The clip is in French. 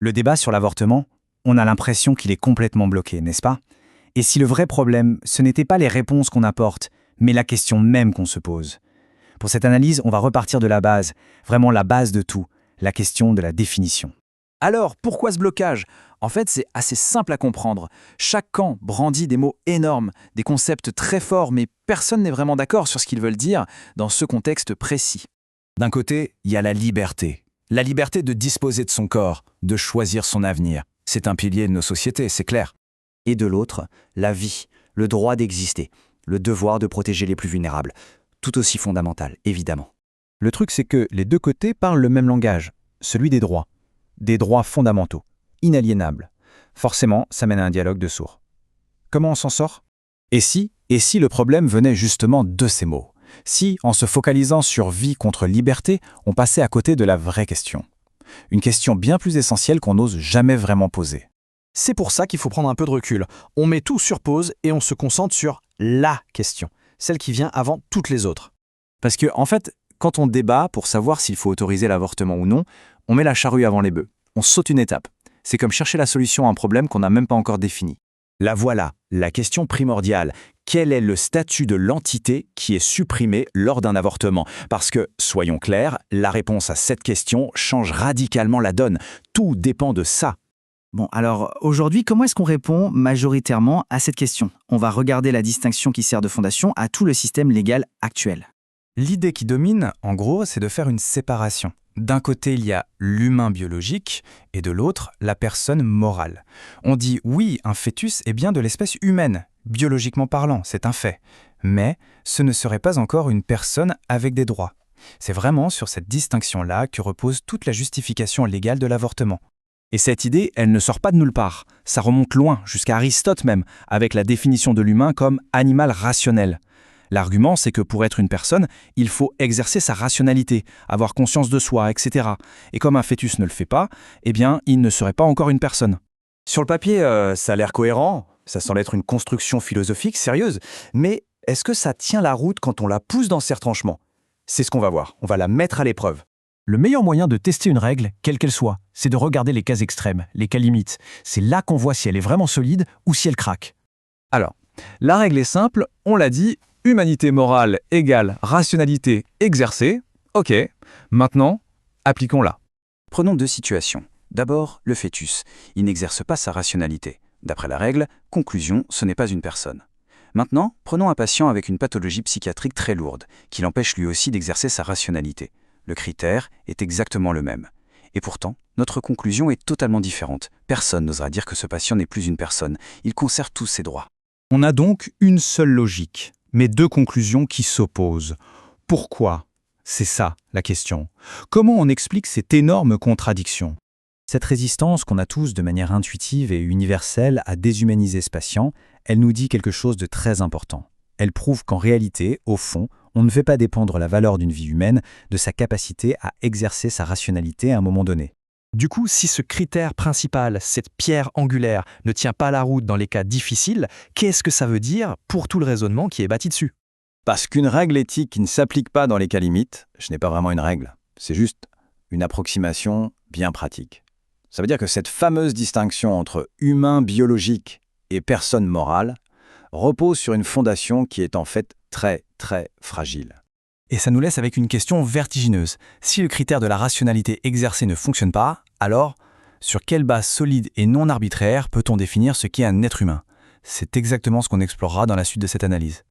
Le débat sur l'avortement, on a l'impression qu'il est complètement bloqué, n'est-ce pas? Et si le vrai problème, ce n'était pas les réponses qu'on apporte, mais la question même qu'on se pose. Pour cette analyse, on va repartir de la base, vraiment la base de tout, la question de la définition. Alors, pourquoi ce blocage? En fait, c'est assez simple à comprendre. Chaque camp brandit des mots énormes, des concepts très forts, mais personne n'est vraiment d'accord sur ce qu'ils veulent dire dans ce contexte précis. D'un côté, il y a la liberté. La liberté de disposer de son corps, de choisir son avenir. C'est un pilier de nos sociétés, c'est clair. Et de l'autre, la vie, le droit d'exister, le devoir de protéger les plus vulnérables. Tout aussi fondamental, évidemment. Le truc, c'est que les deux côtés parlent le même langage, celui des droits. Des droits fondamentaux, inaliénables. Forcément, ça mène à un dialogue de sourds. Comment on s'en sort? Et si le problème venait justement de ces mots? Si, en se focalisant sur vie contre liberté, on passait à côté de la vraie question? Une question bien plus essentielle qu'on n'ose jamais vraiment poser. C'est pour ça qu'il faut prendre un peu de recul. On met tout sur pause et on se concentre sur la question, celle qui vient avant toutes les autres. Parce que, en fait, quand on débat pour savoir s'il faut autoriser l'avortement ou non, on met la charrue avant les bœufs. On saute une étape. C'est comme chercher la solution à un problème qu'on n'a même pas encore défini. La voilà, la question primordiale. Quel est le statut de l'entité qui est supprimée lors d'un avortement? Parce que, soyons clairs, la réponse à cette question change radicalement la donne. Tout dépend de ça. Bon, alors aujourd'hui, comment est-ce qu'on répond majoritairement à cette question? On va regarder la distinction qui sert de fondation à tout le système légal actuel. L'idée qui domine, en gros, c'est de faire une séparation. D'un côté, il y a l'humain biologique et de l'autre, la personne morale. On dit oui, un fœtus est bien de l'espèce humaine, biologiquement parlant, c'est un fait. Mais ce ne serait pas encore une personne avec des droits. C'est vraiment sur cette distinction-là que repose toute la justification légale de l'avortement. Et cette idée, elle ne sort pas de nulle part. Ça remonte loin, jusqu'à Aristote même, avec la définition de l'humain comme animal rationnel. L'argument, c'est que pour être une personne, il faut exercer sa rationalité, avoir conscience de soi, etc. Et comme un fœtus ne le fait pas, eh bien, il ne serait pas encore une personne. Sur le papier, ça a l'air cohérent, ça semble être une construction philosophique sérieuse, mais est-ce que ça tient la route quand on la pousse dans ses retranchements? C'est ce qu'on va voir, on va la mettre à l'épreuve. Le meilleur moyen de tester une règle, quelle qu'elle soit, c'est de regarder les cas extrêmes, les cas limites. C'est là qu'on voit si elle est vraiment solide ou si elle craque. Alors, la règle est simple, on l'a dit, humanité morale égale rationalité exercée. Ok, maintenant, appliquons-la. Prenons deux situations. D'abord, le fœtus. Il n'exerce pas sa rationalité. D'après la règle, conclusion, ce n'est pas une personne. Maintenant, prenons un patient avec une pathologie psychiatrique très lourde, qui l'empêche lui aussi d'exercer sa rationalité. Le critère est exactement le même. Et pourtant, notre conclusion est totalement différente. Personne n'osera dire que ce patient n'est plus une personne. Il conserve tous ses droits. On a donc une seule logique, mais deux conclusions qui s'opposent. Pourquoi? C'est ça, la question. Comment on explique cette énorme contradiction? Cette résistance qu'on a tous de manière intuitive et universelle à déshumaniser ce patient, elle nous dit quelque chose de très important. Elle prouve qu'en réalité, au fond, on ne fait pas dépendre la valeur d'une vie humaine de sa capacité à exercer sa rationalité à un moment donné. Du coup, si ce critère principal, cette pierre angulaire, ne tient pas la route dans les cas difficiles, qu'est-ce que ça veut dire pour tout le raisonnement qui est bâti dessus? Parce qu'une règle éthique qui ne s'applique pas dans les cas limites, ce n'est pas vraiment une règle. C'est juste une approximation bien pratique. Ça veut dire que cette fameuse distinction entre humain biologique et personne morale repose sur une fondation qui est en fait très, très fragile. Et ça nous laisse avec une question vertigineuse. Si le critère de la rationalité exercée ne fonctionne pas, alors, sur quelle base solide et non arbitraire peut-on définir ce qu'est un être humain? C'est exactement ce qu'on explorera dans la suite de cette analyse.